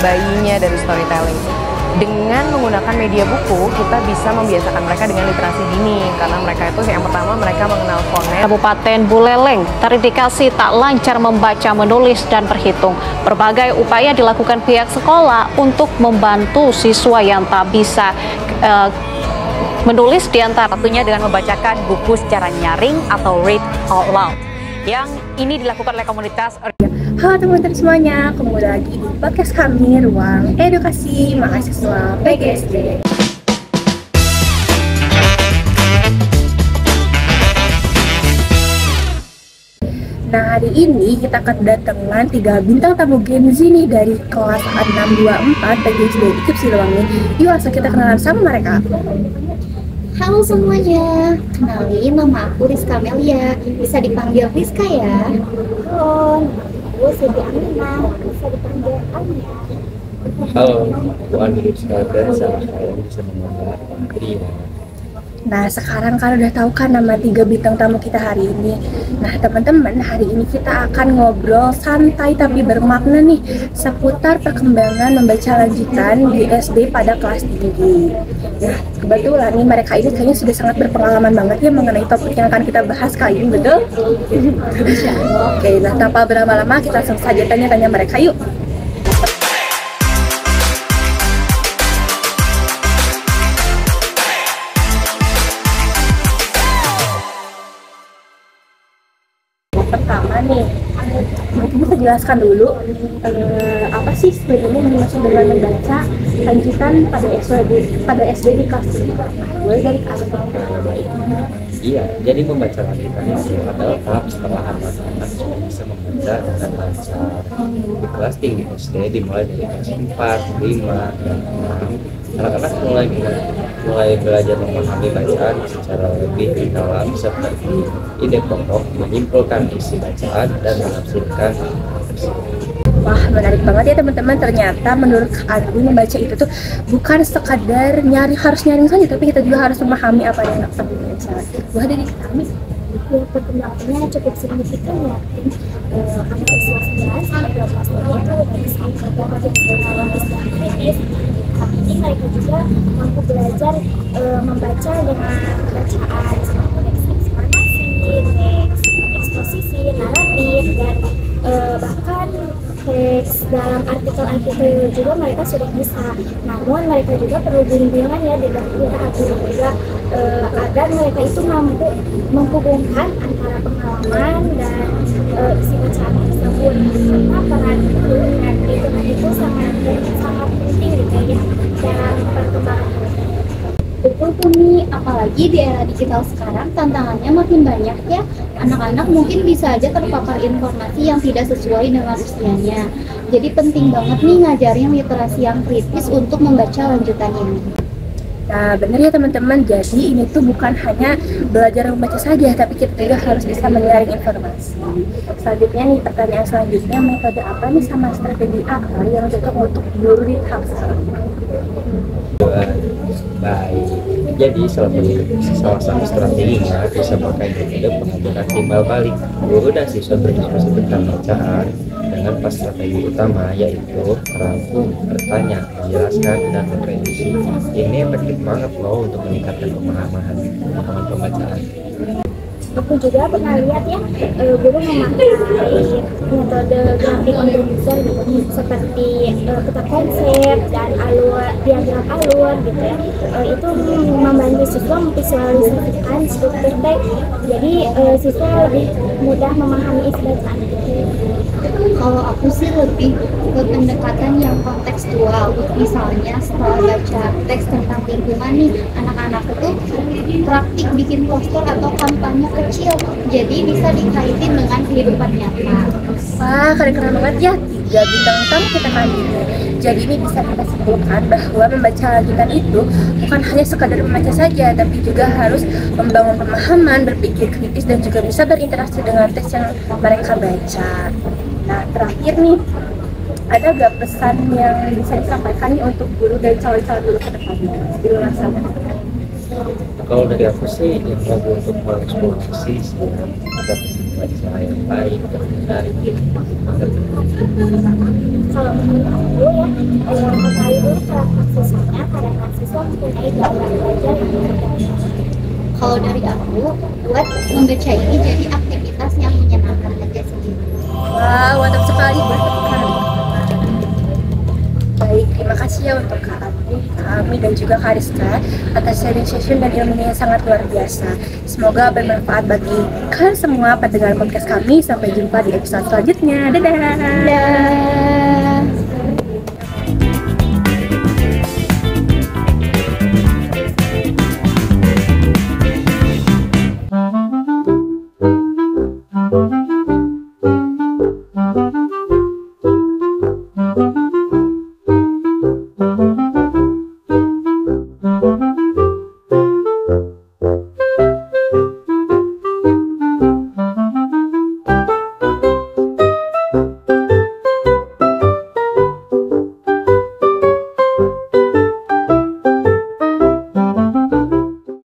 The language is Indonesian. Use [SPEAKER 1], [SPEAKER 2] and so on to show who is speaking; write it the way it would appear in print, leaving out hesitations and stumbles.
[SPEAKER 1] bayinya dari storytelling. Dengan menggunakan media buku, kita bisa membiasakan mereka dengan literasi dini, karena mereka itu yang pertama mereka mengenal fonem.
[SPEAKER 2] Kabupaten Buleleng terindikasi tak lancar membaca, menulis, dan berhitung. Berbagai upaya dilakukan pihak sekolah untuk membantu siswa yang tak bisa menulis, diantara satunya dengan membacakan buku secara nyaring atau read out loud. Yang ini dilakukan oleh komunitas.
[SPEAKER 3] Halo teman-teman semuanya, kembali lagi di podcast kami, Ruang Edukasi Mahasiswa PGSD. Nah, hari ini kita kedatangan 3 bintang tamu Gen Z nih dari kelas 624 PGSD IKIP Siliwangi. Yuk langsung kita kenalan sama mereka.
[SPEAKER 4] Halo semuanya, kenalin nama aku Rizka Melia, bisa dipanggil Rizka ya. Halo, aku Siti Aminah, bisa dipanggil Anya.
[SPEAKER 5] Halo, aku Andi Rizka dan sama saya bisa memanggil Ria.
[SPEAKER 3] Nah, sekarang kalian udah tahu kan nama 3 bintang tamu kita hari ini. Nah, teman-teman, hari ini kita akan ngobrol santai tapi bermakna nih seputar perkembangan membaca lanjutan di SD pada kelas tinggi. Nah, kebetulan nih mereka ini kayaknya sudah sangat berpengalaman banget ya mengenai topik yang akan kita bahas kali ini, betul? Oke, nah tanpa berlama-lama kita langsung saja tanya-tanya mereka yuk. Pertama nih, mungkin bisa jelaskan dulu apa sih sebenarnya yang dimaksud dengan membaca lanjutan pada SD di kelas 3? Mulai dari kelas 3.
[SPEAKER 5] Iya, jadi membaca lanjutan itu adalah tahap setelah anak-anak sudah bisa membaca dengan lancar. Di kelas tinggi SD dimulai dari kelas 4, 5, dan 6. Anak-anak mulai belajar memahami bacaan secara lebih dalam seperti ide pokok, menyimpulkan isi bacaan, dan menafsirkan tersebut.
[SPEAKER 3] Wah, menarik banget ya teman-teman. Ternyata menurut Kak Andi membaca itu tuh bukan sekadar harus nyaring saja, tapi kita juga harus memahami apa yang akan dibaca. Wah, dari kami
[SPEAKER 4] Ya, perkembangannya cukup signifikan ya. Anak usia 11 sampai 12 tahun itu bisa mempelajari pengalaman istilah kritis. Tapi ini mereka juga mampu belajar membaca dengan bacaan seperti teks eksplanasi, teks eksposisi, naratif, dan bahkan teks dalam artikel-artikel juga mereka sudah bisa. Namun mereka juga perlu bimbingan ya dari pihak guru juga agar mereka itu mampu menghubungkan antara pengalaman dan isi bacaan tersebut. Karena peran guru dan lingkungan itu sangat penting gitu ya dalam perkembangan mereka.
[SPEAKER 6] Betul tuh nih, apalagi di era digital sekarang tantangannya makin banyak ya. Anak-anak mungkin bisa aja terpapar informasi yang tidak sesuai dengan usianya. Jadi penting banget nih ngajarin literasi yang kritis untuk membaca lanjutan ini.
[SPEAKER 3] Nah, benar ya teman-teman. Jadi ini tuh bukan hanya belajar membaca saja, tapi kita juga harus bisa menyaring informasi. Selanjutnya nih, pertanyaan selanjutnya, metode apa nih sama strategi apa yang cocok untuk guru di tahap sekarang?
[SPEAKER 5] Baik, jadi salah satu strateginya bisa pakai metode pengajaran timbal balik. Guru dan siswa berdiskusi tentang bacaan dengan pas strategi utama yaitu merangkum, bertanya, menjelaskan, dan merevisi. Ini efektif banget loh untuk meningkatkan pemahaman pembacaan.
[SPEAKER 4] Aku juga pernah lihat ya guru memakai metode grafik organizer gitu, seperti peta konsep dan diagram alur gitu ya. Itu membantu siswa memvisualisasikan struktur teks, jadi siswa lebih mudah memahami isi bacaan.
[SPEAKER 6] Kalau aku sih lebih ke pendekatan yang kontekstual. Misalnya setelah baca teks tentang lingkungan nih, anak-anak itu praktik bikin poster atau kampanye kecil, jadi bisa dikaitin dengan kehidupan nyata.
[SPEAKER 3] Wah, keren-keren banget ya 3 bintang tamu kita kali ini. Jadi ini bisa kita simpulkan bahwa membaca lanjutan itu bukan hanya sekadar membaca saja, tapi juga harus membangun pemahaman, berpikir kritis, dan juga bisa berinteraksi dengan teks yang mereka baca. Nah, terakhir nih, ada gak pesan yang bisa disampaikan nih untuk guru dan calon-calon guru ke depannya di luar sana?
[SPEAKER 5] Kalau dari aku sih yang lagi untuk mengeksplorasi sih ada baca yang baik dan menarik.
[SPEAKER 4] Kalau menurut aku ya, ketahui dulu karakter siswanya karena siswa mempunyai gaya belajar yang berbeda.
[SPEAKER 6] Kalau dari aku, buat membaca ini jadi aktivitas yang menyenangkan aja sendiri.
[SPEAKER 3] Wah, mantap sekali, baik, terima kasih ya untuk kami dan juga Kak Rizka atas sharing session dan ilmunya yang sangat luar biasa. Semoga bermanfaat bagi kalian semua pendengar podcast kami. Sampai jumpa di episode selanjutnya. Dadah.